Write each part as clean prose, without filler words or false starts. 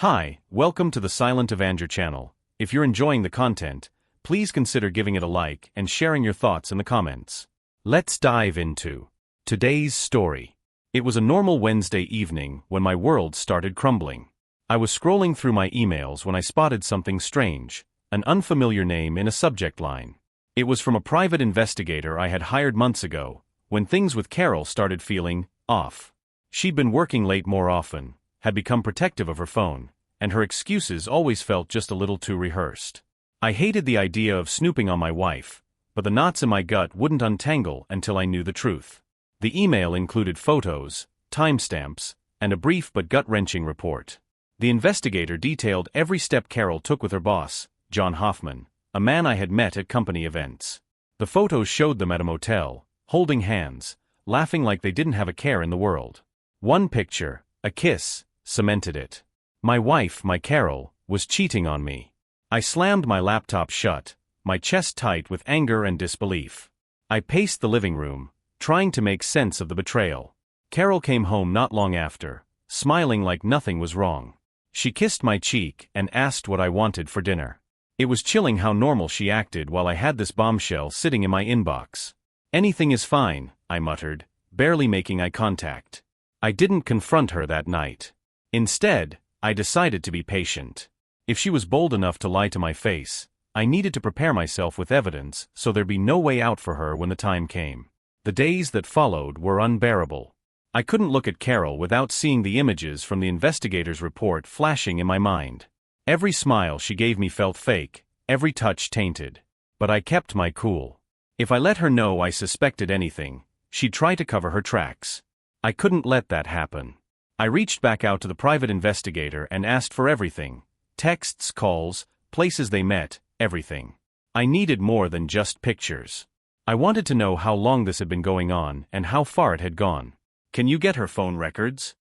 Hi, welcome to the Silent Avenger channel. If you're enjoying the content, please consider giving it a like and sharing your thoughts in the comments. Let's dive into today's story. It was a normal Wednesday evening when my world started crumbling. I was scrolling through my emails when I spotted something strange, an unfamiliar name in a subject line. It was from a private investigator I had hired months ago, when things with Carol started feeling off. She'd been working late more often, had become protective of her phone, and her excuses always felt just a little too rehearsed. I hated the idea of snooping on my wife, but the knots in my gut wouldn't untangle until I knew the truth. The email included photos, timestamps, and a brief but gut-wrenching report. The investigator detailed every step Carol took with her boss, John Hoffman, a man I had met at company events. The photos showed them at a motel, holding hands, laughing like they didn't have a care in the world. One picture, a kiss, cemented it. My wife, my Carol, was cheating on me. I slammed my laptop shut, my chest tight with anger and disbelief. I paced the living room, trying to make sense of the betrayal. Carol came home not long after, smiling like nothing was wrong. She kissed my cheek and asked what I wanted for dinner. It was chilling how normal she acted while I had this bombshell sitting in my inbox. "Anything is fine," I muttered, barely making eye contact. I didn't confront her that night. Instead, I decided to be patient. If she was bold enough to lie to my face, I needed to prepare myself with evidence so there'd be no way out for her when the time came. The days that followed were unbearable. I couldn't look at Carol without seeing the images from the investigator's report flashing in my mind. Every smile she gave me felt fake, every touch tainted. But I kept my cool. If I let her know I suspected anything, she'd try to cover her tracks. I couldn't let that happen. I reached back out to the private investigator and asked for everything. Texts, calls, places they met, everything. I needed more than just pictures. I wanted to know how long this had been going on and how far it had gone. "Can you get her phone records?"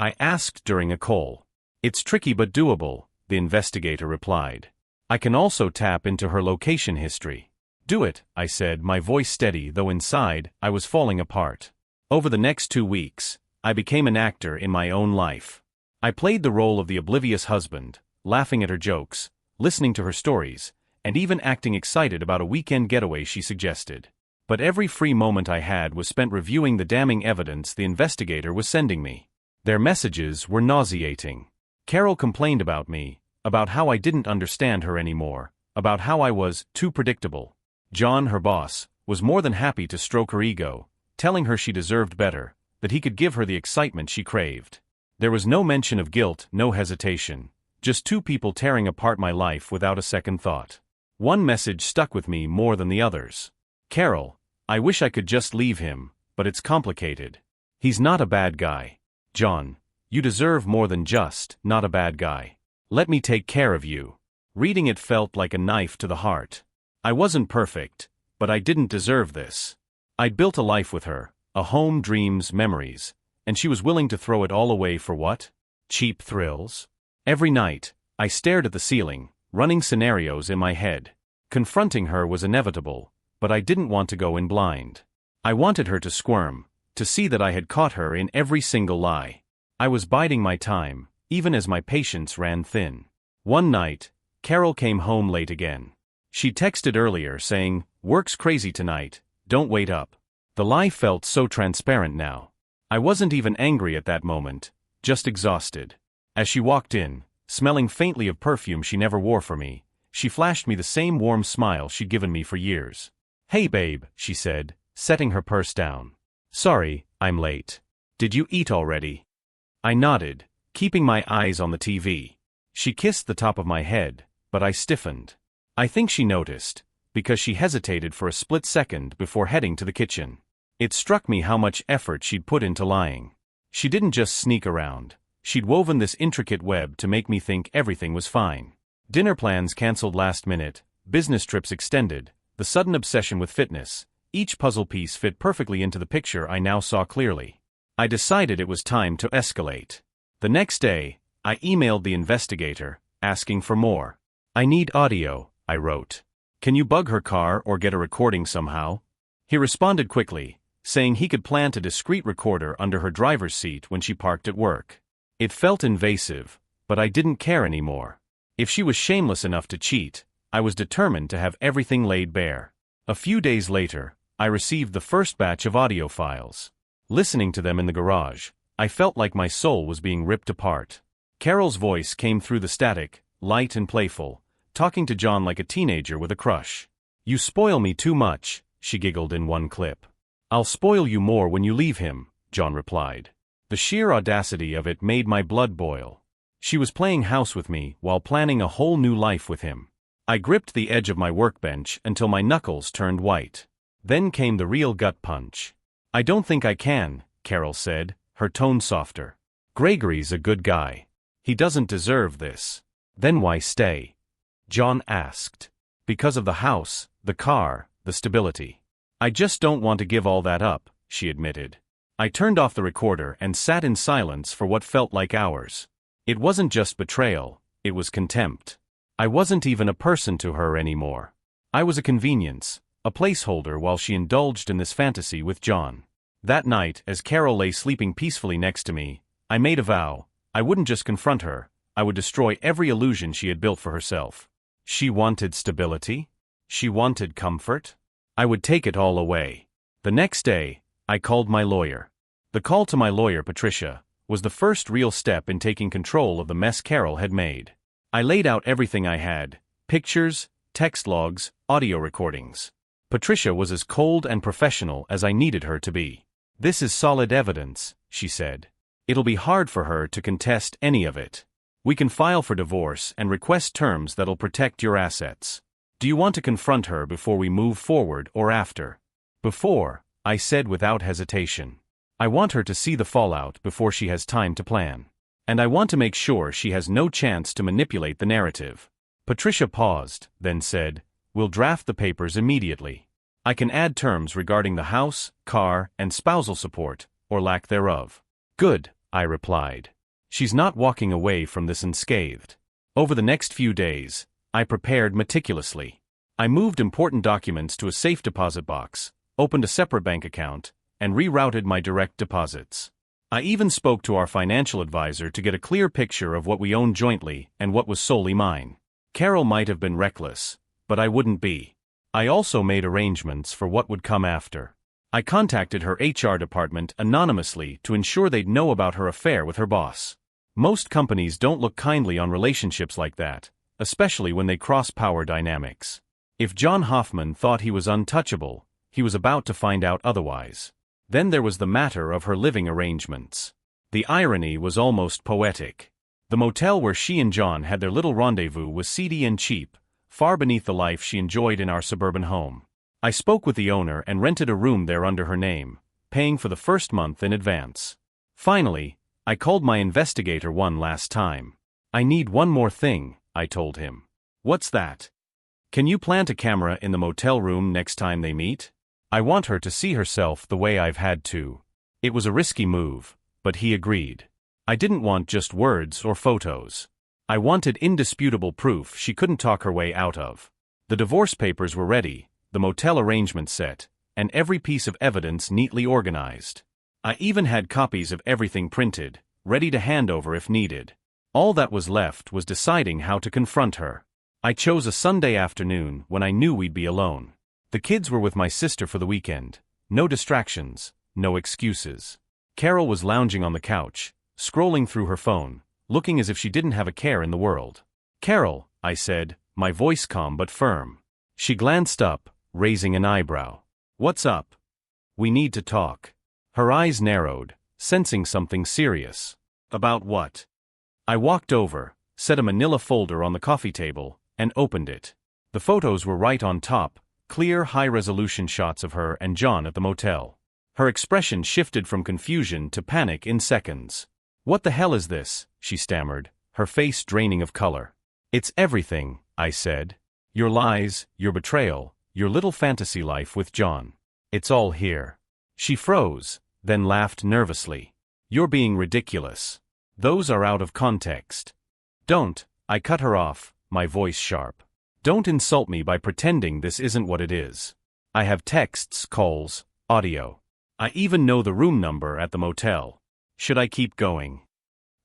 I asked during a call. "It's tricky but doable," the investigator replied. "I can also tap into her location history." "Do it," I said, my voice steady though inside I was falling apart. Over the next 2 weeks, I became an actor in my own life. I played the role of the oblivious husband, laughing at her jokes, listening to her stories, and even acting excited about a weekend getaway she suggested. But every free moment I had was spent reviewing the damning evidence the investigator was sending me. Their messages were nauseating. Carol complained about me, about how I didn't understand her anymore, about how I was too predictable. John, her boss, was more than happy to stroke her ego, telling her she deserved better, that he could give her the excitement she craved. There was no mention of guilt, no hesitation, just two people tearing apart my life without a second thought. One message stuck with me more than the others. "Carol, I wish I could just leave him, but it's complicated. He's not a bad guy. John, you deserve more than just not a bad guy. Let me take care of you." Reading it felt like a knife to the heart. I wasn't perfect, but I didn't deserve this. I'd built a life with her, a home, dreams, memories, and she was willing to throw it all away for what? Cheap thrills? Every night, I stared at the ceiling, running scenarios in my head. Confronting her was inevitable, but I didn't want to go in blind. I wanted her to squirm, to see that I had caught her in every single lie. I was biding my time, even as my patience ran thin. One night, Carol came home late again. She texted earlier saying, "Work's crazy tonight, don't wait up." The lie felt so transparent now. I wasn't even angry at that moment, just exhausted. As she walked in, smelling faintly of perfume she never wore for me, she flashed me the same warm smile she'd given me for years. "Hey babe," she said, setting her purse down. "Sorry, I'm late. Did you eat already?" I nodded, keeping my eyes on the TV. She kissed the top of my head, but I stiffened. I think she noticed, because she hesitated for a split second before heading to the kitchen. It struck me how much effort she'd put into lying. She didn't just sneak around. She'd woven this intricate web to make me think everything was fine. Dinner plans canceled last minute, business trips extended, the sudden obsession with fitness. Each puzzle piece fit perfectly into the picture I now saw clearly. I decided it was time to escalate. The next day, I emailed the investigator, asking for more. "I need audio," I wrote. "Can you bug her car or get a recording somehow?" He responded quickly, saying he could plant a discreet recorder under her driver's seat when she parked at work. It felt invasive, But I didn't care anymore. If she was shameless enough to cheat, I was determined to have everything laid bare. A few days later, I received the first batch of audio files. Listening to them in the garage, I felt like my soul was being ripped apart. Carol's voice came through the static, light and playful, talking to John like a teenager with a crush. "You spoil me too much," she giggled in one clip. "I'll spoil you more when you leave him," John replied. The sheer audacity of it made my blood boil. She was playing house with me while planning a whole new life with him. I gripped the edge of my workbench until my knuckles turned white. Then came the real gut punch. "I don't think I can," Carol said, her tone softer. "Gregory's a good guy. He doesn't deserve this." "Then why stay?" John asked. "Because of the house, the car, the stability. I just don't want to give all that up," she admitted. I turned off the recorder and sat in silence for what felt like hours. It wasn't just betrayal, it was contempt. I wasn't even a person to her anymore. I was a convenience, a placeholder while she indulged in this fantasy with John. That night, as Carol lay sleeping peacefully next to me, I made a vow. I wouldn't just confront her, I would destroy every illusion she had built for herself. She wanted stability? She wanted comfort? I would take it all away. The next day, I called my lawyer. The call to my lawyer, Patricia, was the first real step in taking control of the mess Carol had made. I laid out everything I had: pictures, text logs, audio recordings. Patricia was as cold and professional as I needed her to be. "This is solid evidence," she said. "It'll be hard for her to contest any of it. We can file for divorce and request terms that'll protect your assets. Do you want to confront her before we move forward or after?" "Before," I said without hesitation. "I want her to see the fallout before she has time to plan. And I want to make sure she has no chance to manipulate the narrative." Patricia paused, then said, "We'll draft the papers immediately. I can add terms regarding the house, car, and spousal support, or lack thereof." "Good," I replied. "She's not walking away from this unscathed." Over the next few days, I prepared meticulously. I moved important documents to a safe deposit box, opened a separate bank account, and rerouted my direct deposits. I even spoke to our financial advisor to get a clear picture of what we owned jointly and what was solely mine. Carol might have been reckless, but I wouldn't be. I also made arrangements for what would come after. I contacted her HR department anonymously to ensure they'd know about her affair with her boss. Most companies don't look kindly on relationships like that, especially when they cross power dynamics. If John Hoffman thought he was untouchable, he was about to find out otherwise. Then there was the matter of her living arrangements. The irony was almost poetic. The motel where she and John had their little rendezvous was seedy and cheap, far beneath the life she enjoyed in our suburban home. I spoke with the owner and rented a room there under her name, paying for the first month in advance. Finally, I called my investigator one last time. "I need one more thing," I told him. "What's that?" "Can you plant a camera in the motel room next time they meet? I want her to see herself the way I've had to." It was a risky move, but he agreed. I didn't want just words or photos. I wanted indisputable proof she couldn't talk her way out of. The divorce papers were ready, the motel arrangement set, and every piece of evidence neatly organized. I even had copies of everything printed, ready to hand over if needed. All that was left was deciding how to confront her. I chose a Sunday afternoon when I knew we'd be alone. The kids were with my sister for the weekend. No distractions, no excuses. Carol was lounging on the couch, scrolling through her phone, looking as if she didn't have a care in the world. "Carol," I said, my voice calm but firm. She glanced up, raising an eyebrow. "What's up?" "We need to talk." Her eyes narrowed, sensing something serious. "About what?" I walked over, set a manila folder on the coffee table, and opened it. The photos were right on top, clear, high-resolution shots of her and John at the motel. Her expression shifted from confusion to panic in seconds. "What the hell is this?" she stammered, her face draining of color. "It's everything," I said. "Your lies, your betrayal, your little fantasy life with John. It's all here." She froze, then laughed nervously. "You're being ridiculous. Those are out of context." "Don't," I cut her off, my voice sharp. "Don't insult me by pretending this isn't what it is. I have texts, calls, audio. I even know the room number at the motel. Should I keep going?"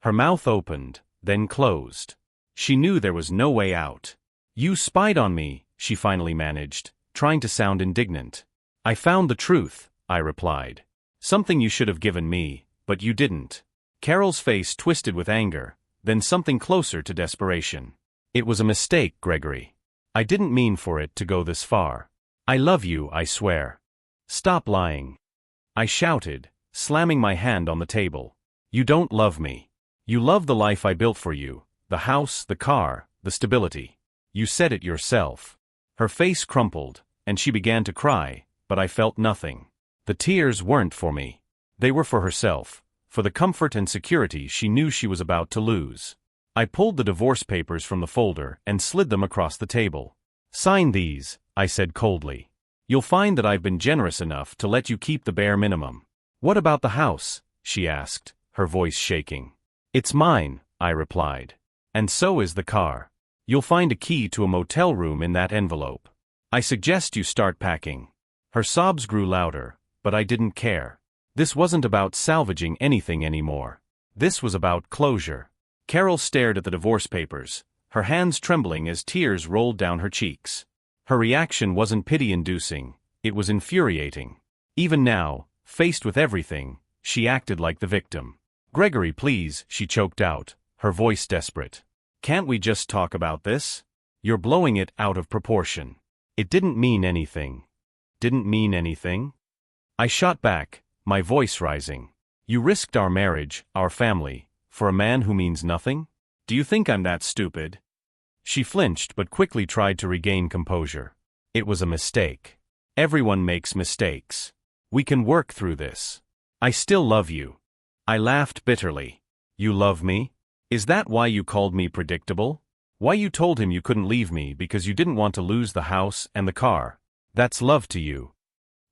Her mouth opened, then closed. She knew there was no way out. "You spied on me," she finally managed, trying to sound indignant. "I found the truth," I replied. "Something you should have given me, but you didn't." Carol's face twisted with anger, then something closer to desperation. "It was a mistake, Gregory. I didn't mean for it to go this far. I love you, I swear. Stop lying," I shouted, slamming my hand on the table. "You don't love me. You love the life I built for you, the house, the car, the stability. You said it yourself." Her face crumpled, and she began to cry, but I felt nothing. The tears weren't for me. They were for herself, for the comfort and security she knew she was about to lose. I pulled the divorce papers from the folder and slid them across the table. "Sign these," I said coldly. "You'll find that I've been generous enough to let you keep the bare minimum." "What about the house?" she asked, her voice shaking. "It's mine," I replied. "And so is the car. You'll find a key to a motel room in that envelope. I suggest you start packing." Her sobs grew louder, but I didn't care. This wasn't about salvaging anything anymore. This was about closure. Carol stared at the divorce papers, her hands trembling as tears rolled down her cheeks. Her reaction wasn't pity-inducing, it was infuriating. Even now, faced with everything, she acted like the victim. "Gregory, please," she choked out, her voice desperate. "Can't we just talk about this? You're blowing it out of proportion." "It didn't mean anything." "Didn't mean anything?" I shot back, my voice rising. "You risked our marriage, our family, for a man who means nothing? Do you think I'm that stupid?" She flinched but quickly tried to regain composure. "It was a mistake. Everyone makes mistakes. We can work through this. I still love you." I laughed bitterly. "You love me? Is that why you called me predictable? Why you told him you couldn't leave me because you didn't want to lose the house and the car? That's love to you?"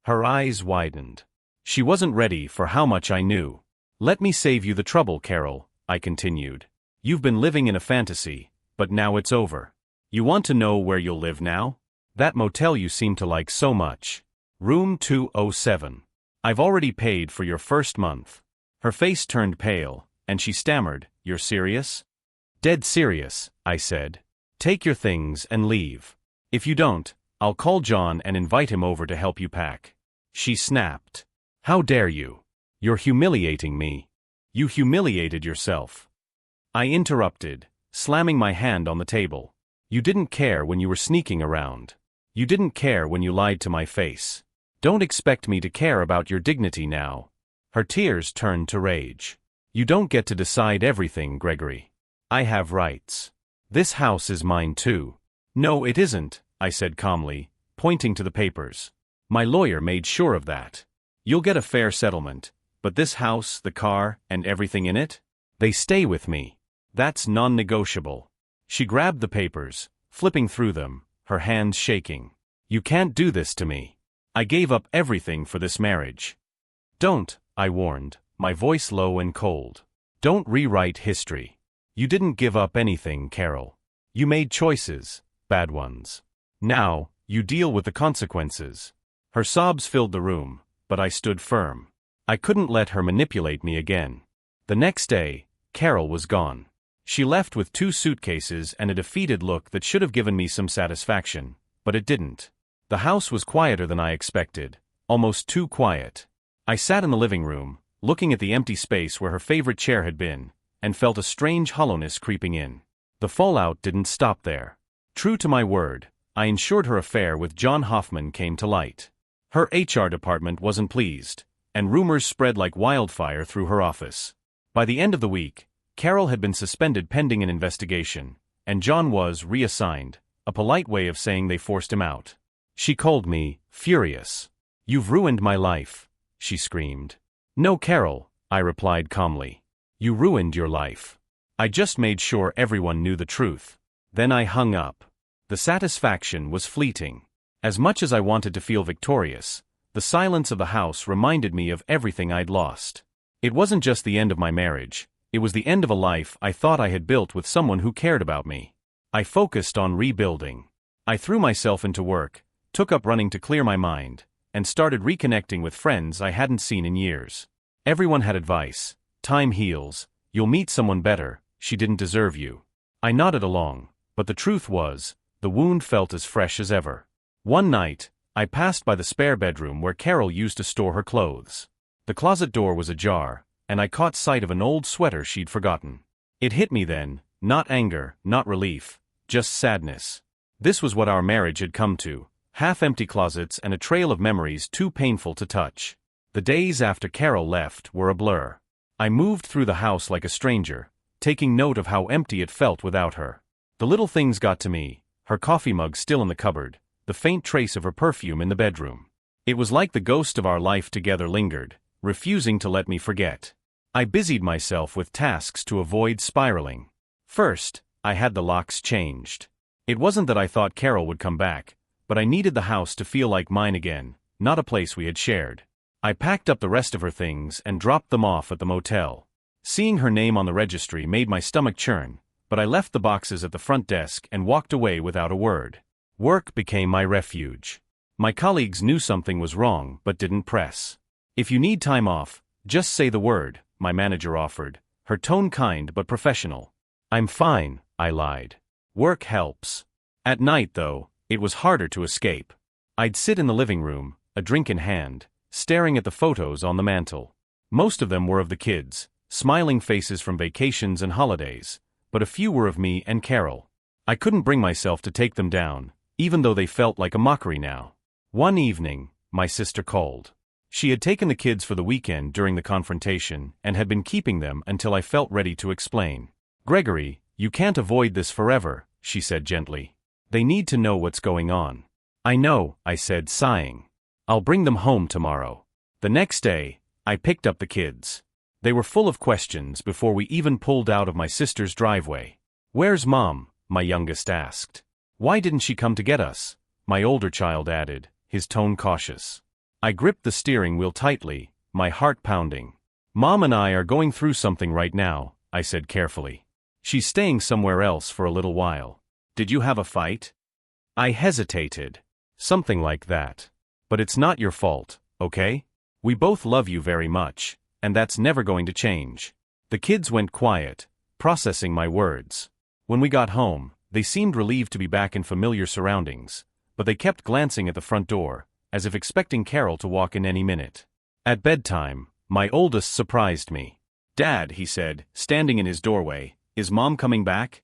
Her eyes widened. She wasn't ready for how much I knew. "Let me save you the trouble, Carol," I continued. "You've been living in a fantasy, but now it's over. You want to know where you'll live now? That motel you seem to like so much. Room 207. I've already paid for your first month." Her face turned pale, and she stammered, "You're serious?" "Dead serious," I said. "Take your things and leave. If you don't, I'll call John and invite him over to help you pack." She snapped. "How dare you? You're humiliating me. You humiliated yourself." I interrupted, slamming my hand on the table. "You didn't care when you were sneaking around. You didn't care when you lied to my face. Don't expect me to care about your dignity now." Her tears turned to rage. "You don't get to decide everything, Gregory. I have rights. This house is mine too." "No, it isn't," I said calmly, pointing to the papers. "My lawyer made sure of that. You'll get a fair settlement, but this house, the car, and everything in it? They stay with me. That's non-negotiable." She grabbed the papers, flipping through them, her hands shaking. "You can't do this to me. I gave up everything for this marriage." "Don't," I warned, my voice low and cold. "Don't rewrite history. You didn't give up anything, Carol. You made choices, bad ones. Now, you deal with the consequences." Her sobs filled the room, but I stood firm. I couldn't let her manipulate me again. The next day, Carol was gone. She left with 2 suitcases and a defeated look that should have given me some satisfaction, but it didn't. The house was quieter than I expected, almost too quiet. I sat in the living room, looking at the empty space where her favorite chair had been, and felt a strange hollowness creeping in. The fallout didn't stop there. True to my word, I ensured her affair with John Hoffman came to light. Her HR department wasn't pleased, and rumors spread like wildfire through her office. By the end of the week, Carol had been suspended pending an investigation, and John was reassigned, a polite way of saying they forced him out. She called me, furious. "You've ruined my life," she screamed. "No, Carol," I replied calmly. "You ruined your life. I just made sure everyone knew the truth." Then I hung up. The satisfaction was fleeting. As much as I wanted to feel victorious, the silence of the house reminded me of everything I'd lost. It wasn't just the end of my marriage, it was the end of a life I thought I had built with someone who cared about me. I focused on rebuilding. I threw myself into work, took up running to clear my mind, and started reconnecting with friends I hadn't seen in years. Everyone had advice. "Time heals, you'll meet someone better," she didn't deserve you. I nodded along, but the truth was, the wound felt as fresh as ever. One night, I passed by the spare bedroom where Carol used to store her clothes. The closet door was ajar, and I caught sight of an old sweater she'd forgotten. It hit me then, not anger, not relief, just sadness. This was what our marriage had come to, half-empty closets and a trail of memories too painful to touch. The days after Carol left were a blur. I moved through the house like a stranger, taking note of how empty it felt without her. The little things got to me, her coffee mug still in the cupboard, the faint trace of her perfume in the bedroom. It was like the ghost of our life together lingered, refusing to let me forget. I busied myself with tasks to avoid spiraling. First, I had the locks changed. It wasn't that I thought Carol would come back, but I needed the house to feel like mine again, not a place we had shared. I packed up the rest of her things and dropped them off at the motel. Seeing her name on the registry made my stomach churn, but I left the boxes at the front desk and walked away without a word. Work became my refuge. My colleagues knew something was wrong but didn't press. "If you need time off, just say the word," my manager offered, her tone kind but professional. "I'm fine," I lied. "Work helps." At night, though, it was harder to escape. I'd sit in the living room, a drink in hand, staring at the photos on the mantel. Most of them were of the kids, smiling faces from vacations and holidays, but a few were of me and Carol. I couldn't bring myself to take them down, even though they felt like a mockery now. One evening, my sister called. She had taken the kids for the weekend during the confrontation and had been keeping them until I felt ready to explain. "Gregory, you can't avoid this forever," she said gently. "They need to know what's going on." "I know," I said, sighing. "I'll bring them home tomorrow." The next day, I picked up the kids. They were full of questions before we even pulled out of my sister's driveway. "Where's Mom?" my youngest asked. "Why didn't she come to get us?" my older child added, his tone cautious. I gripped the steering wheel tightly, my heart pounding. "Mom and I are going through something right now," I said carefully. "She's staying somewhere else for a little while." "Did you have a fight?" I hesitated. "Something like that. But it's not your fault, okay? We both love you very much, and that's never going to change." The kids went quiet, processing my words. When we got home, they seemed relieved to be back in familiar surroundings, but they kept glancing at the front door, as if expecting Carol to walk in any minute. At bedtime, my oldest surprised me. "Dad," he said, standing in his doorway, "is Mom coming back?"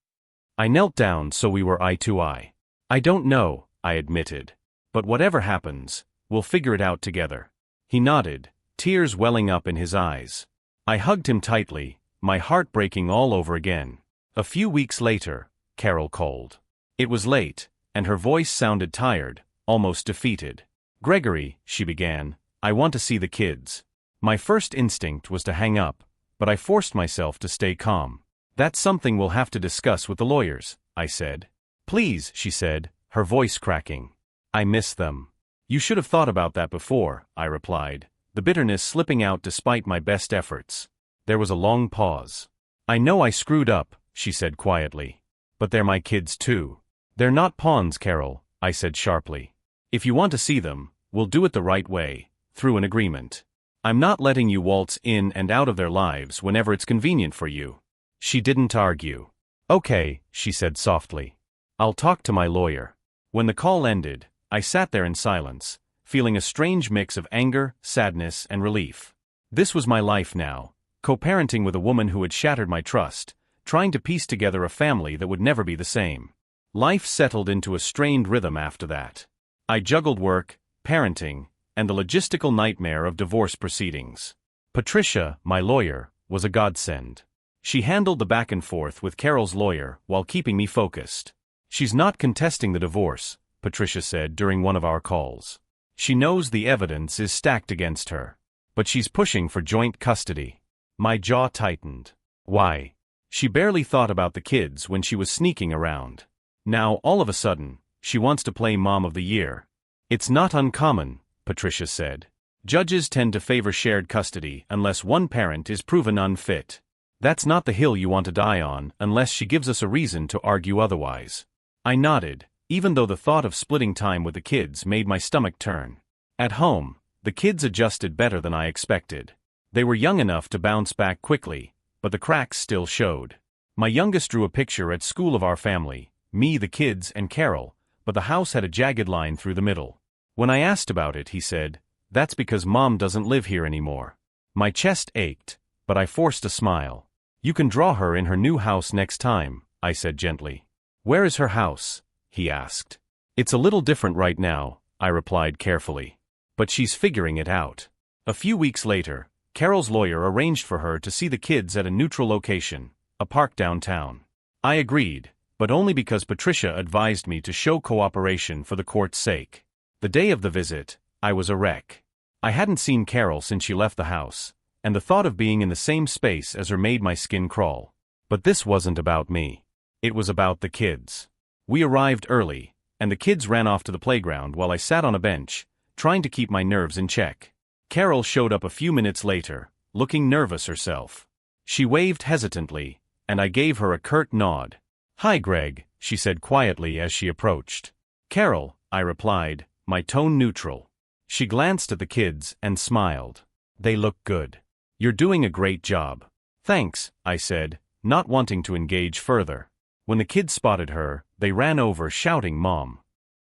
I knelt down so we were eye to eye. "I don't know," I admitted. "But whatever happens, we'll figure it out together." He nodded, tears welling up in his eyes. I hugged him tightly, my heart breaking all over again. A few weeks later, Carol called. It was late, and her voice sounded tired, almost defeated. "Gregory," she began, "I want to see the kids." My first instinct was to hang up, but I forced myself to stay calm. "That's something we'll have to discuss with the lawyers," I said. "Please," she said, her voice cracking. "I miss them." "You should have thought about that before," I replied, the bitterness slipping out despite my best efforts. There was a long pause. "I know I screwed up," she said quietly. "But they're my kids too." "They're not pawns, Carol," I said sharply. "If you want to see them, we'll do it the right way, through an agreement. I'm not letting you waltz in and out of their lives whenever it's convenient for you." She didn't argue. "Okay," she said softly. "I'll talk to my lawyer." When the call ended, I sat there in silence, feeling a strange mix of anger, sadness, and relief. This was my life now, co-parenting with a woman who had shattered my trust, trying to piece together a family that would never be the same. Life settled into a strained rhythm after that. I juggled work, parenting, and the logistical nightmare of divorce proceedings. Patricia, my lawyer, was a godsend. She handled the back and forth with Carol's lawyer while keeping me focused. "She's not contesting the divorce," Patricia said during one of our calls. "She knows the evidence is stacked against her. But she's pushing for joint custody." My jaw tightened. Why? She barely thought about the kids when she was sneaking around. Now, all of a sudden, she wants to play Mom of the Year. "It's not uncommon," Patricia said. "Judges tend to favor shared custody unless one parent is proven unfit. That's not the hill you want to die on unless she gives us a reason to argue otherwise." I nodded, even though the thought of splitting time with the kids made my stomach turn. At home, the kids adjusted better than I expected. They were young enough to bounce back quickly, but the cracks still showed. My youngest drew a picture at school of our family, me, the kids, and Carol, but the house had a jagged line through the middle. When I asked about it, he said, "That's because Mom doesn't live here anymore." My chest ached, but I forced a smile. "You can draw her in her new house next time," I said gently. "Where is her house?" he asked. "It's a little different right now," I replied carefully. "But she's figuring it out." A few weeks later, Carol's lawyer arranged for her to see the kids at a neutral location, a park downtown. I agreed, but only because Patricia advised me to show cooperation for the court's sake. The day of the visit, I was a wreck. I hadn't seen Carol since she left the house, and the thought of being in the same space as her made my skin crawl. But this wasn't about me. It was about the kids. We arrived early, and the kids ran off to the playground while I sat on a bench, trying to keep my nerves in check. Carol showed up a few minutes later, looking nervous herself. She waved hesitantly, and I gave her a curt nod. "Hi, Greg," she said quietly as she approached. "Carol," I replied, my tone neutral. She glanced at the kids and smiled. "They look good. You're doing a great job." "Thanks," I said, not wanting to engage further. When the kids spotted her, they ran over shouting Mom.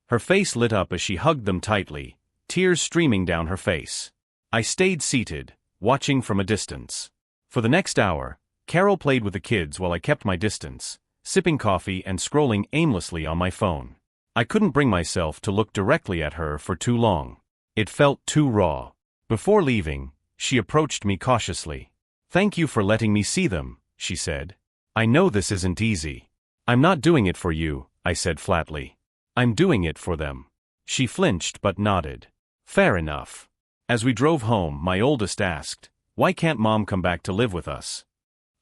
Her face lit up as she hugged them tightly, tears streaming down her face. I stayed seated, watching from a distance. For the next hour, Carol played with the kids while I kept my distance, sipping coffee and scrolling aimlessly on my phone. I couldn't bring myself to look directly at her for too long. It felt too raw. Before leaving, she approached me cautiously. "Thank you for letting me see them," she said. "I know this isn't easy." "I'm not doing it for you," I said flatly. "I'm doing it for them." She flinched but nodded. "Fair enough." As we drove home, my oldest asked, "Why can't Mom come back to live with us?"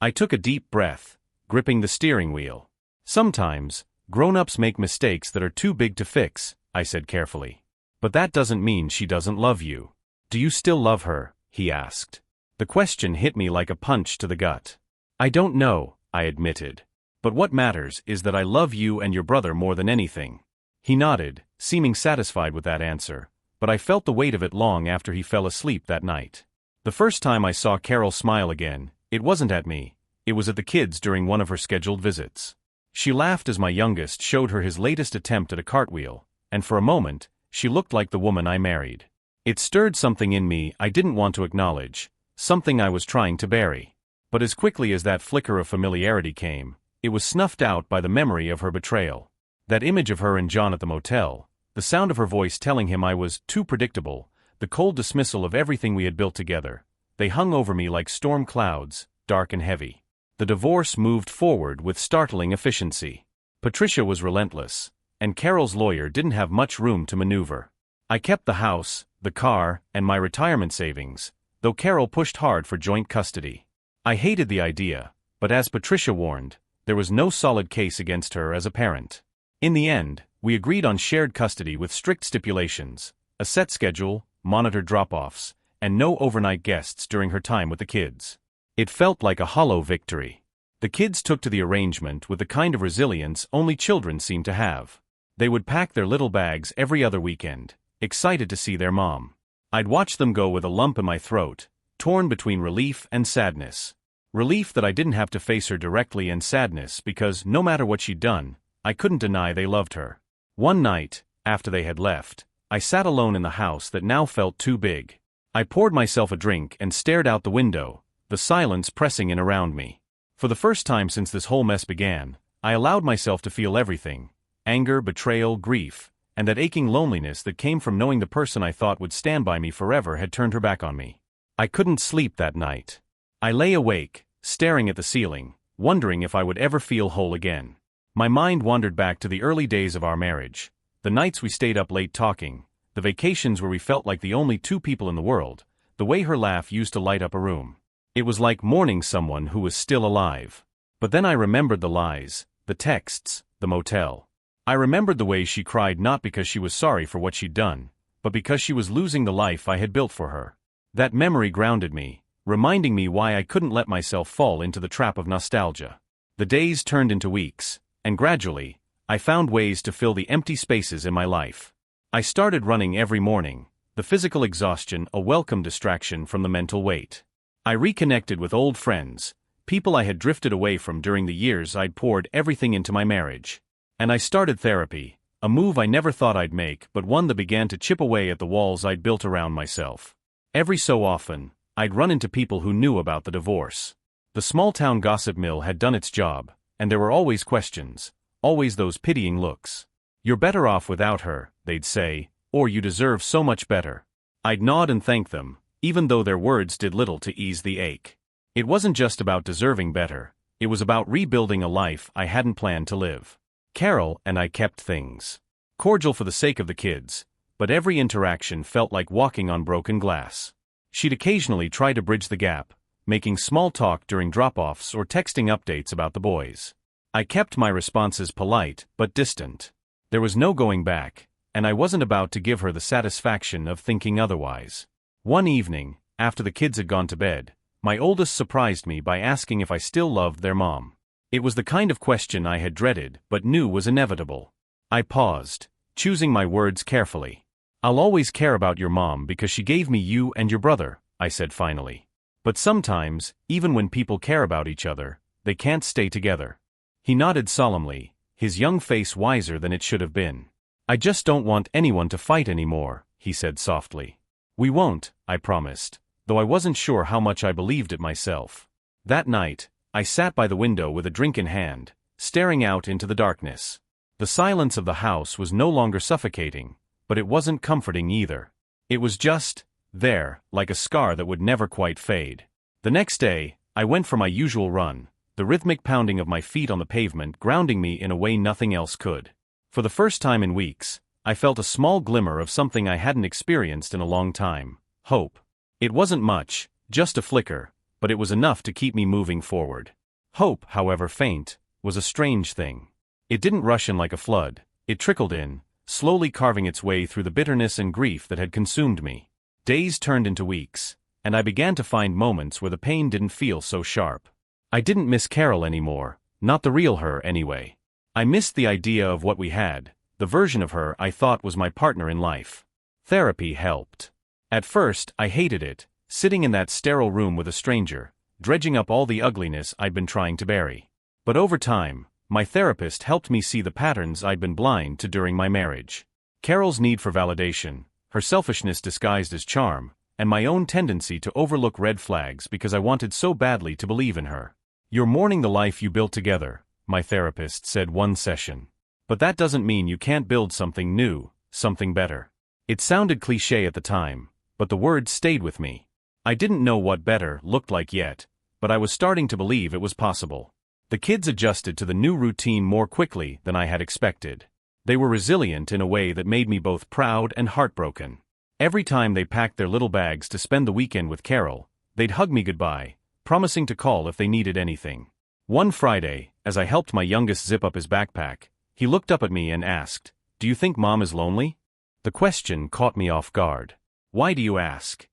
I took a deep breath, gripping the steering wheel. "Sometimes, grown-ups make mistakes that are too big to fix," I said carefully. "But that doesn't mean she doesn't love you." "Do you still love her?" he asked. The question hit me like a punch to the gut. "I don't know," I admitted. "But what matters is that I love you and your brother more than anything." He nodded, seeming satisfied with that answer, but I felt the weight of it long after he fell asleep that night. The first time I saw Carol smile again, it wasn't at me, it was at the kids during one of her scheduled visits. She laughed as my youngest showed her his latest attempt at a cartwheel, and for a moment, she looked like the woman I married. It stirred something in me I didn't want to acknowledge, something I was trying to bury. But as quickly as that flicker of familiarity came, it was snuffed out by the memory of her betrayal. That image of her and John at the motel, the sound of her voice telling him I was too predictable, the cold dismissal of everything we had built together, they hung over me like storm clouds, dark and heavy. The divorce moved forward with startling efficiency. Patricia was relentless, and Carol's lawyer didn't have much room to maneuver. I kept the house, the car, and my retirement savings, though Carol pushed hard for joint custody. I hated the idea, but as Patricia warned, there was no solid case against her as a parent. In the end, we agreed on shared custody with strict stipulations, a set schedule, monitored drop-offs, and no overnight guests during her time with the kids. It felt like a hollow victory. The kids took to the arrangement with the kind of resilience only children seem to have. They would pack their little bags every other weekend, excited to see their mom. I'd watch them go with a lump in my throat, torn between relief and sadness. Relief that I didn't have to face her directly, and sadness because, no matter what she'd done, I couldn't deny they loved her. One night, after they had left, I sat alone in the house that now felt too big. I poured myself a drink and stared out the window, the silence pressing in around me. For the first time since this whole mess began, I allowed myself to feel everything: anger, betrayal, grief, and that aching loneliness that came from knowing the person I thought would stand by me forever had turned her back on me. I couldn't sleep that night. I lay awake, staring at the ceiling, wondering if I would ever feel whole again. My mind wandered back to the early days of our marriage, the nights we stayed up late talking, the vacations where we felt like the only two people in the world, the way her laugh used to light up a room. It was like mourning someone who was still alive. But then I remembered the lies, the texts, the motel. I remembered the way she cried, not because she was sorry for what she'd done, but because she was losing the life I had built for her. That memory grounded me, reminding me why I couldn't let myself fall into the trap of nostalgia. The days turned into weeks, and gradually, I found ways to fill the empty spaces in my life. I started running every morning, the physical exhaustion a welcome distraction from the mental weight. I reconnected with old friends, People I had drifted away from during the years I'd poured everything into my marriage. And I started therapy, a move I never thought I'd make but one that began to chip away at the walls I'd built around myself. Every so often, I'd run into people who knew about the divorce. The small-town gossip mill had done its job, and there were always questions, always those pitying looks. "You're better off without her," they'd say, "or you deserve so much better." I'd nod and thank them, even though their words did little to ease the ache. It wasn't just about deserving better, it was about rebuilding a life I hadn't planned to live. Carol and I kept things cordial for the sake of the kids, but every interaction felt like walking on broken glass. She'd occasionally try to bridge the gap, making small talk during drop-offs or texting updates about the boys. I kept my responses polite but distant. There was no going back, and I wasn't about to give her the satisfaction of thinking otherwise. One evening, after the kids had gone to bed, my oldest surprised me by asking if I still loved their mom. It was the kind of question I had dreaded but knew was inevitable. I paused, choosing my words carefully. "I'll always care about your mom because she gave me you and your brother," I said finally. "But sometimes, even when people care about each other, they can't stay together." He nodded solemnly, his young face wiser than it should have been. "I just don't want anyone to fight anymore," he said softly. "We won't," I promised, though I wasn't sure how much I believed it myself. That night, I sat by the window with a drink in hand, staring out into the darkness. The silence of the house was no longer suffocating, but it wasn't comforting either. It was just there, like a scar that would never quite fade. The next day, I went for my usual run, the rhythmic pounding of my feet on the pavement grounding me in a way nothing else could. For the first time in weeks, I felt a small glimmer of something I hadn't experienced in a long time: hope. It wasn't much, just a flicker, but it was enough to keep me moving forward. Hope, however faint, was a strange thing. It didn't rush in like a flood, it trickled in, slowly carving its way through the bitterness and grief that had consumed me. Days turned into weeks, and I began to find moments where the pain didn't feel so sharp. I didn't miss Carol anymore, not the real her anyway. I missed the idea of what we had, the version of her I thought was my partner in life. Therapy helped. At first, I hated it, sitting in that sterile room with a stranger, dredging up all the ugliness I'd been trying to bury. But over time, my therapist helped me see the patterns I'd been blind to during my marriage. Carol's need for validation, her selfishness disguised as charm, and my own tendency to overlook red flags because I wanted so badly to believe in her. "You're mourning the life you built together," my therapist said one session. "But that doesn't mean you can't build something new, something better." It sounded cliché at the time, but the words stayed with me. I didn't know what better looked like yet, but I was starting to believe it was possible. The kids adjusted to the new routine more quickly than I had expected. They were resilient in a way that made me both proud and heartbroken. Every time they packed their little bags to spend the weekend with Carol, they'd hug me goodbye, promising to call if they needed anything. One Friday, as I helped my youngest zip up his backpack, he looked up at me and asked, "Do you think Mom is lonely?" The question caught me off guard. "Why do you ask?"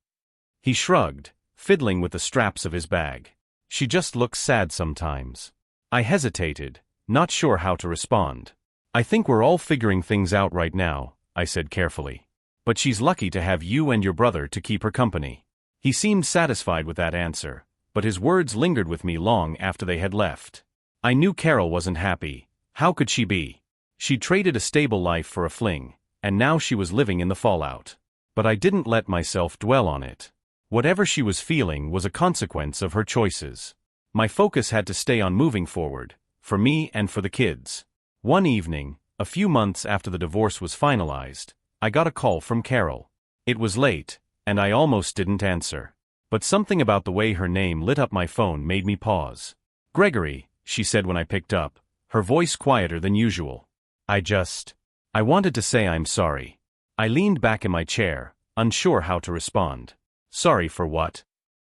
He shrugged, fiddling with the straps of his bag. "She just looks sad sometimes." I hesitated, not sure how to respond. "I think we're all figuring things out right now," I said carefully. "But she's lucky to have you and your brother to keep her company." He seemed satisfied with that answer, but his words lingered with me long after they had left. I knew Carol wasn't happy. How could she be? She'd traded a stable life for a fling, and now she was living in the fallout. But I didn't let myself dwell on it. Whatever she was feeling was a consequence of her choices. My focus had to stay on moving forward, for me and for the kids. One evening, a few months after the divorce was finalized, I got a call from Carol. It was late, and I almost didn't answer. But something about the way her name lit up my phone made me pause. "Gregory," she said when I picked up, her voice quieter than usual. I wanted to say I'm sorry. I leaned back in my chair, unsure how to respond. "Sorry for what?"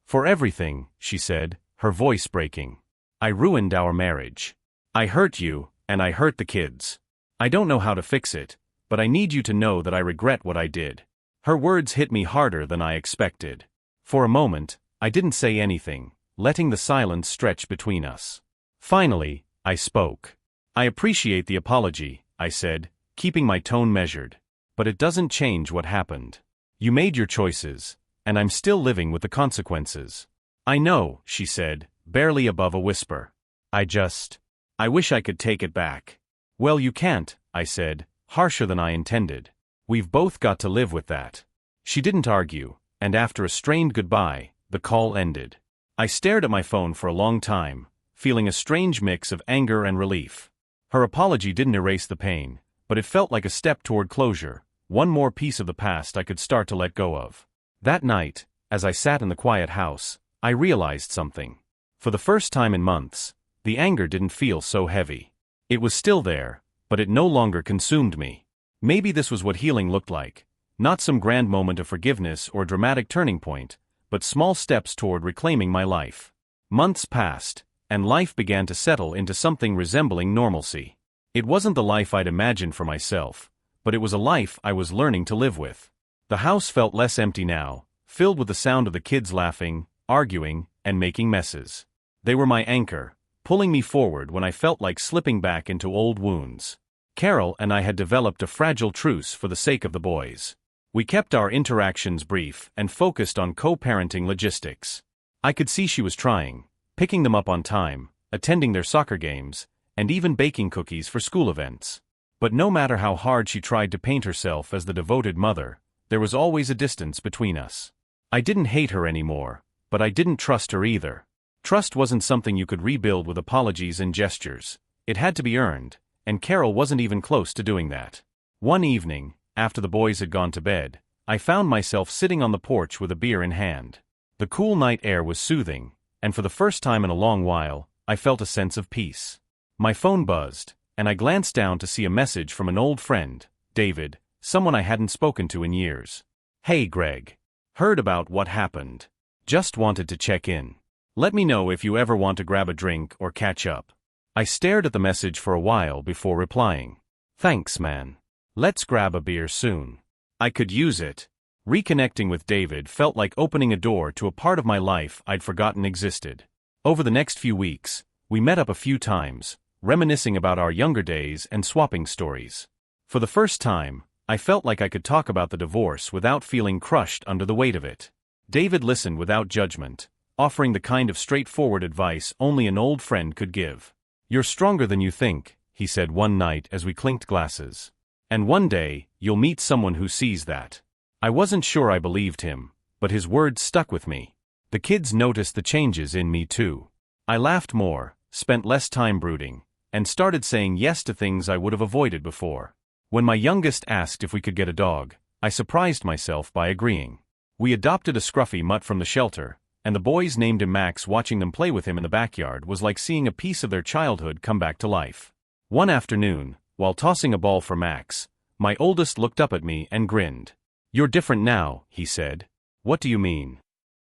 "For everything," she said, her voice breaking. "I ruined our marriage. I hurt you, and I hurt the kids. I don't know how to fix it, but I need you to know that I regret what I did." Her words hit me harder than I expected. For a moment, I didn't say anything, letting the silence stretch between us. Finally, I spoke. "I appreciate the apology," I said, keeping my tone measured. "But it doesn't change what happened. You made your choices, and I'm still living with the consequences." "I know," she said, barely above a whisper. I wish I could take it back." "Well, you can't," I said, harsher than I intended. "We've both got to live with that." She didn't argue, and after a strained goodbye, the call ended. I stared at my phone for a long time, feeling a strange mix of anger and relief. Her apology didn't erase the pain, but it felt like a step toward closure, one more piece of the past I could start to let go of. That night, as I sat in the quiet house, I realized something. For the first time in months, the anger didn't feel so heavy. It was still there, but it no longer consumed me. Maybe this was what healing looked like. Not some grand moment of forgiveness or dramatic turning point, but small steps toward reclaiming my life. Months passed, and life began to settle into something resembling normalcy. It wasn't the life I'd imagined for myself, but it was a life I was learning to live with. The house felt less empty now, filled with the sound of the kids laughing, arguing, and making messes. They were my anchor, pulling me forward when I felt like slipping back into old wounds. Carol and I had developed a fragile truce for the sake of the boys. We kept our interactions brief and focused on co-parenting logistics. I could see she was trying, picking them up on time, attending their soccer games, and even baking cookies for school events. But no matter how hard she tried to paint herself as the devoted mother, there was always a distance between us. I didn't hate her anymore, but I didn't trust her either. Trust wasn't something you could rebuild with apologies and gestures. It had to be earned, and Carol wasn't even close to doing that. One evening, after the boys had gone to bed, I found myself sitting on the porch with a beer in hand. The cool night air was soothing, and for the first time in a long while, I felt a sense of peace. My phone buzzed, and I glanced down to see a message from an old friend, David, someone I hadn't spoken to in years. "Hey Greg. Heard about what happened. Just wanted to check in. Let me know if you ever want to grab a drink or catch up." I stared at the message for a while before replying. "Thanks, man. Let's grab a beer soon. I could use it." Reconnecting with David felt like opening a door to a part of my life I'd forgotten existed. Over the next few weeks, we met up a few times, reminiscing about our younger days and swapping stories. For the first time, I felt like I could talk about the divorce without feeling crushed under the weight of it. David listened without judgment, offering the kind of straightforward advice only an old friend could give. "You're stronger than you think," he said one night as we clinked glasses. "And one day, you'll meet someone who sees that." I wasn't sure I believed him, but his words stuck with me. The kids noticed the changes in me too. I laughed more, spent less time brooding, and started saying yes to things I would have avoided before. When my youngest asked if we could get a dog, I surprised myself by agreeing. We adopted a scruffy mutt from the shelter, and the boys named him Max. Watching them play with him in the backyard was like seeing a piece of their childhood come back to life. One afternoon, while tossing a ball for Max, my oldest looked up at me and grinned. "You're different now," he said. "What do you mean?"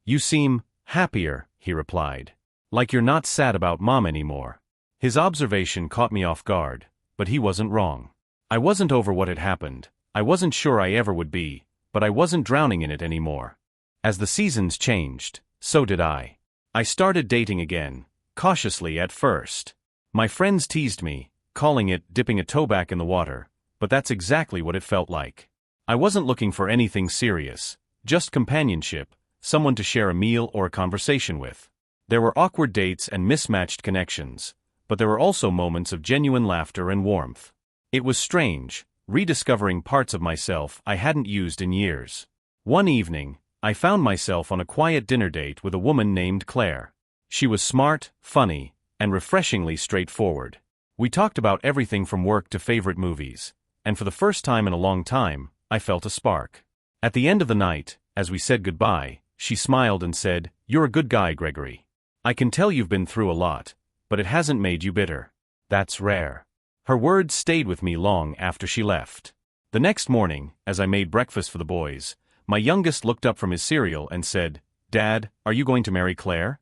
"You seem happier," he replied. "Like you're not sad about Mom anymore." His observation caught me off guard, but he wasn't wrong. I wasn't over what had happened. I wasn't sure I ever would be, but I wasn't drowning in it anymore. As the seasons changed, so did I. I started dating again, cautiously at first. My friends teased me, calling it dipping a toe back in the water, but that's exactly what it felt like. I wasn't looking for anything serious, just companionship, someone to share a meal or a conversation with. There were awkward dates and mismatched connections, but there were also moments of genuine laughter and warmth. It was strange, rediscovering parts of myself I hadn't used in years. One evening, I found myself on a quiet dinner date with a woman named Claire. She was smart, funny, and refreshingly straightforward. We talked about everything from work to favorite movies, and for the first time in a long time, I felt a spark. At the end of the night, as we said goodbye, she smiled and said, "You're a good guy, Gregory. I can tell you've been through a lot, but it hasn't made you bitter. That's rare." Her words stayed with me long after she left. The next morning, as I made breakfast for the boys, my youngest looked up from his cereal and said, "Dad, are you going to marry Claire?"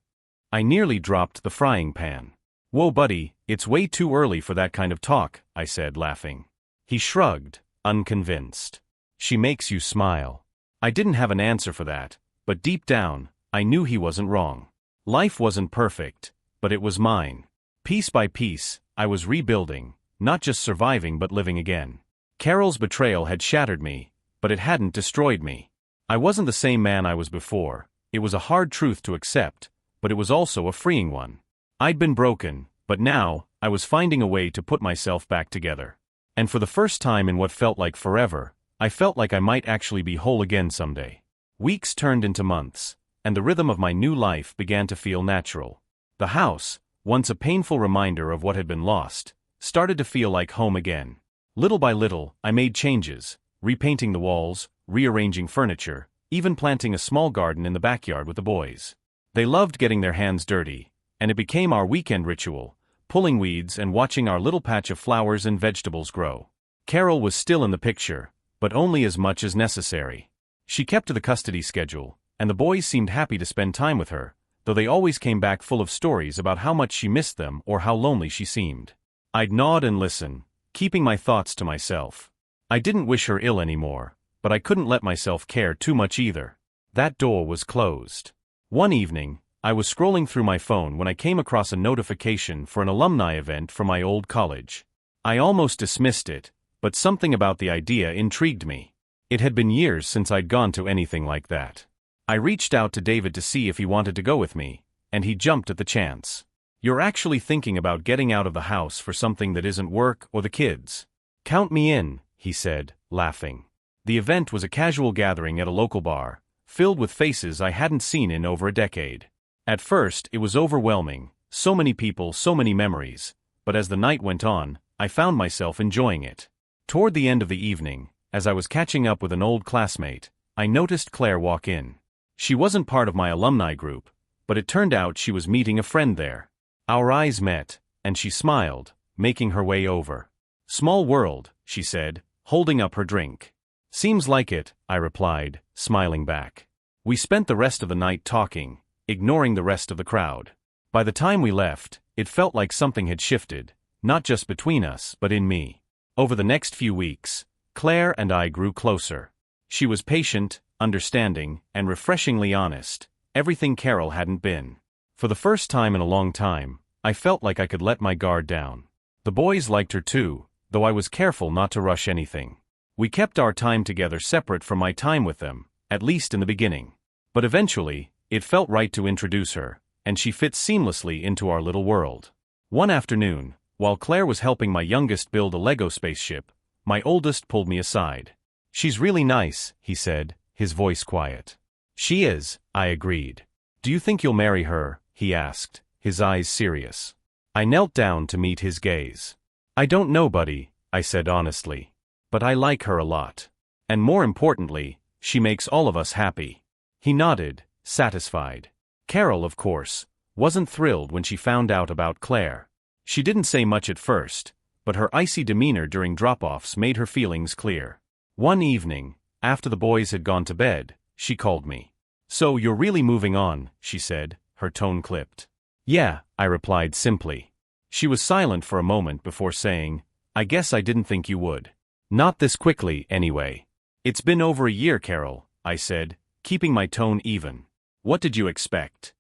I nearly dropped the frying pan. "Whoa, buddy, it's way too early for that kind of talk," I said, laughing. He shrugged, unconvinced. "She makes you smile." I didn't have an answer for that, but deep down, I knew he wasn't wrong. Life wasn't perfect, but it was mine. Piece by piece, I was rebuilding, not just surviving but living again. Carol's betrayal had shattered me, but it hadn't destroyed me. I wasn't the same man I was before. It was a hard truth to accept, but it was also a freeing one. I'd been broken, but now, I was finding a way to put myself back together. And for the first time in what felt like forever, I felt like I might actually be whole again someday. Weeks turned into months, and the rhythm of my new life began to feel natural. The house, once a painful reminder of what had been lost, started to feel like home again. Little by little, I made changes, repainting the walls, rearranging furniture, even planting a small garden in the backyard with the boys. They loved getting their hands dirty, and it became our weekend ritual, pulling weeds and watching our little patch of flowers and vegetables grow. Carol was still in the picture, but only as much as necessary. She kept to the custody schedule, and the boys seemed happy to spend time with her, though they always came back full of stories about how much she missed them or how lonely she seemed. I'd nod and listen, keeping my thoughts to myself. I didn't wish her ill anymore, but I couldn't let myself care too much either. That door was closed. One evening, I was scrolling through my phone when I came across a notification for an alumni event from my old college. I almost dismissed it, but something about the idea intrigued me. It had been years since I'd gone to anything like that. I reached out to David to see if he wanted to go with me, and he jumped at the chance. "You're actually thinking about getting out of the house for something that isn't work or the kids?" "Count me in," he said, laughing. The event was a casual gathering at a local bar, filled with faces I hadn't seen in over a decade. At first, it was overwhelming, so many people, so many memories, but as the night went on, I found myself enjoying it. Toward the end of the evening, as I was catching up with an old classmate, I noticed Claire walk in. She wasn't part of my alumni group, but it turned out she was meeting a friend there. Our eyes met, and she smiled, making her way over. "Small world," she said, holding up her drink. "Seems like it," I replied, smiling back. We spent the rest of the night talking, ignoring the rest of the crowd. By the time we left, it felt like something had shifted, not just between us, but in me. Over the next few weeks, Claire and I grew closer. She was patient, understanding, and refreshingly honest, everything Carol hadn't been. For the first time in a long time, I felt like I could let my guard down. The boys liked her too, though I was careful not to rush anything. We kept our time together separate from my time with them, at least in the beginning. But eventually, it felt right to introduce her, and she fit seamlessly into our little world. One afternoon, while Claire was helping my youngest build a Lego spaceship, my oldest pulled me aside. "She's really nice," he said, his voice quiet. "She is," I agreed. "Do you think you'll marry her?" he asked, his eyes serious. I knelt down to meet his gaze. "I don't know, buddy," I said honestly. "But I like her a lot. And more importantly, she makes all of us happy." He nodded, satisfied. Carol, of course, wasn't thrilled when she found out about Claire. She didn't say much at first, but her icy demeanor during drop-offs made her feelings clear. One evening, after the boys had gone to bed, she called me. "So you're really moving on," she said, her tone clipped. "Yeah," I replied simply. She was silent for a moment before saying, "I guess I didn't think you would. Not this quickly, anyway." "It's been over a year, Carol," I said, keeping my tone even. "What did you expect?"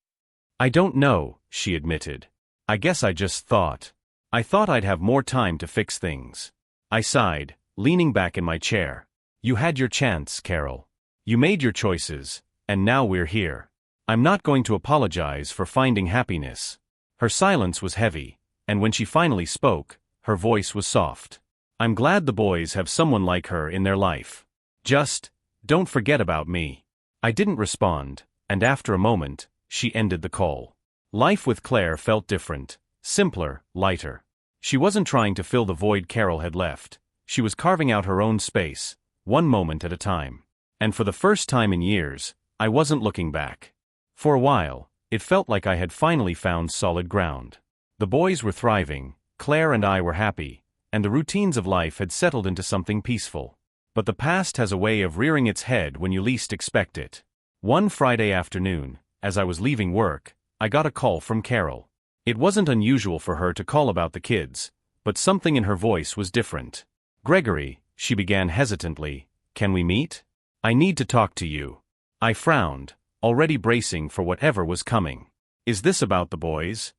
"I don't know," she admitted. "I guess I just thought. I thought I'd have more time to fix things." I sighed, leaning back in my chair. "You had your chance, Carol. You made your choices, and now we're here. I'm not going to apologize for finding happiness." Her silence was heavy, and when she finally spoke, her voice was soft. "I'm glad the boys have someone like her in their life. Just, don't forget about me." I didn't respond, and after a moment, she ended the call. Life with Claire felt different, simpler, lighter. She wasn't trying to fill the void Carol had left. She was carving out her own space, one moment at a time. And for the first time in years, I wasn't looking back. For a while, it felt like I had finally found solid ground. The boys were thriving, Claire and I were happy, and the routines of life had settled into something peaceful. But the past has a way of rearing its head when you least expect it. One Friday afternoon, as I was leaving work, I got a call from Carol. It wasn't unusual for her to call about the kids, but something in her voice was different. "Gregory," she began hesitantly, "can we meet? I need to talk to you." I frowned, already bracing for whatever was coming. "Is this about the boys?"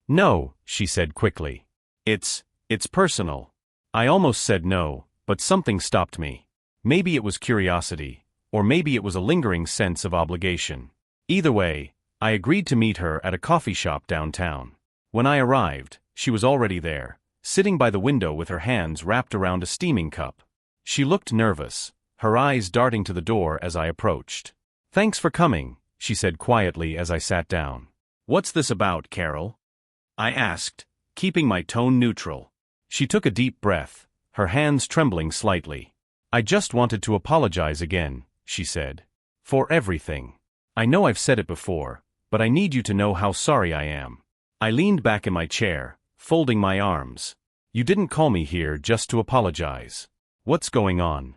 "No," she said quickly. It's personal." I almost said no, but something stopped me. Maybe it was curiosity, or maybe it was a lingering sense of obligation. Either way, I agreed to meet her at a coffee shop downtown. When I arrived, she was already there, sitting by the window with her hands wrapped around a steaming cup. She looked nervous, her eyes darting to the door as I approached. "Thanks for coming," she said quietly as I sat down. "What's this about, Carol?" I asked, keeping my tone neutral. She took a deep breath, her hands trembling slightly. "I just wanted to apologize again," she said. "For everything. I know I've said it before, but I need you to know how sorry I am." I leaned back in my chair, folding my arms. "You didn't call me here just to apologize. What's going on?"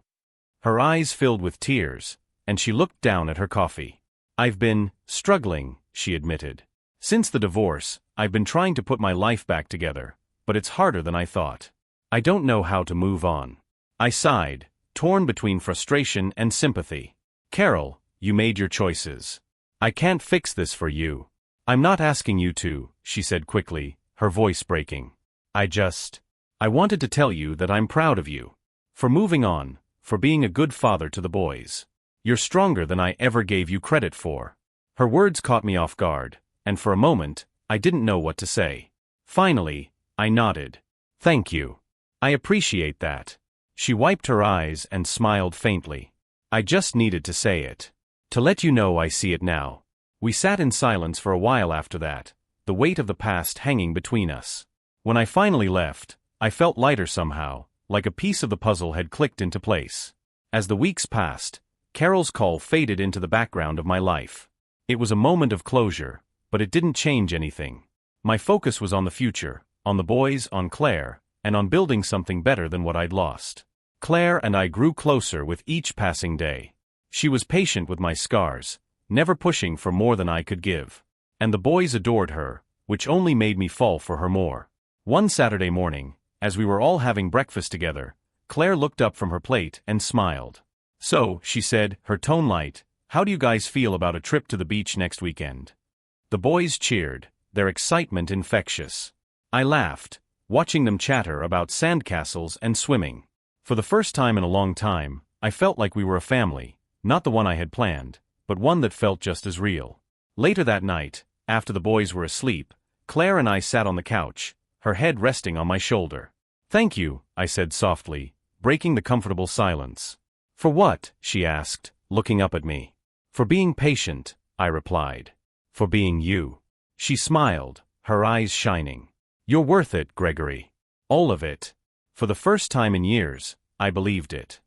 Her eyes filled with tears, and she looked down at her coffee. "I've been struggling," she admitted. "Since the divorce, I've been trying to put my life back together, but it's harder than I thought. I don't know how to move on." I sighed, torn between frustration and sympathy. "Carol, you made your choices. I can't fix this for you." "I'm not asking you to," she said quickly, her voice breaking. I wanted to tell you that I'm proud of you. For moving on, for being a good father to the boys. You're stronger than I ever gave you credit for." Her words caught me off guard, and for a moment, I didn't know what to say. Finally, I nodded. "Thank you. I appreciate that." She wiped her eyes and smiled faintly. "I just needed to say it. To let you know I see it now." We sat in silence for a while after that, the weight of the past hanging between us. When I finally left, I felt lighter somehow, like a piece of the puzzle had clicked into place. As the weeks passed, Carol's call faded into the background of my life. It was a moment of closure, but it didn't change anything. My focus was on the future, on the boys, on Claire, and on building something better than what I'd lost. Claire and I grew closer with each passing day. She was patient with my scars, never pushing for more than I could give. And the boys adored her, which only made me fall for her more. One Saturday morning, as we were all having breakfast together, Claire looked up from her plate and smiled. "So," she said, her tone light, "how do you guys feel about a trip to the beach next weekend?" The boys cheered, their excitement infectious. I laughed, watching them chatter about sandcastles and swimming. For the first time in a long time, I felt like we were a family, not the one I had planned, but one that felt just as real. Later that night, after the boys were asleep, Claire and I sat on the couch, her head resting on my shoulder. "Thank you," I said softly, breaking the comfortable silence. "For what?" she asked, looking up at me. "For being patient," I replied. "For being you." She smiled, her eyes shining. "You're worth it, Gregory. All of it." For the first time in years, I believed it.